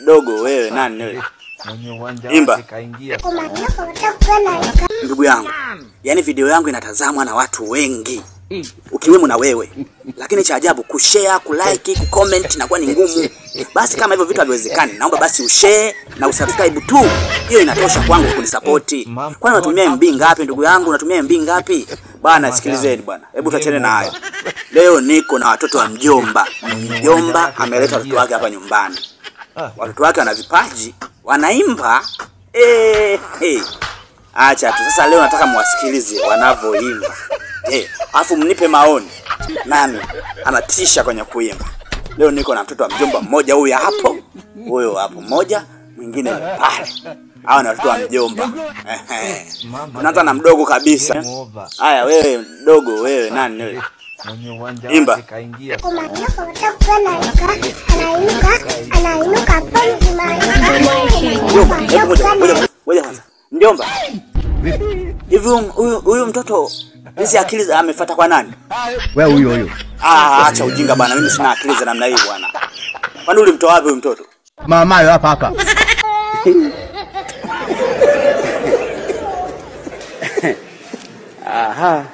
dogo wewe nani wewe? Imba. Ndugu yangu, yani video yangu inatazamwa na watu wengi, ukiwemo na wewe. Lakini cha ajabu kushare, kulike, kucomment na kwa ni ngumu. Basi kama hivyo vitu haviwezekani, naomba basi ushare na usubscribe tu. Hiyo inatosha kwangu kunisupport. Kwani unatumia MB ngapi ndugu yangu? Unatumia MB ngapi? Bwana sikilizeni bwana. Hebu tuachane na hayo. Leo niko na watoto wa mjomba. Mjomba ameleta watoto wake hapa nyumbani. Watoto wake wana vipaji, wanaimba. Acha tu sasa, leo nataka muwasikilize wanavyoimba. Afu mnipe maoni. Nani anatisha kwenye kuimba? Leo niko na mtoto wa mjomba mmoja, huyu hapo. Huyo hapo mmoja, mwingine pale. Hao ni watoto wa mjomba. Tunaanza na mdogo kabisa. Haya wewe mdogo wewe nani wewe? Imba. Mjomba. Hivi huyu mtoto hizi akili za amefuata kwa nani? Wewe huyo. Acha ujinga bwana, mimi sina akili za namna hii bwana. Kwani ulimtoa wapi huyu mtoto? Mama yao hapa. Aha.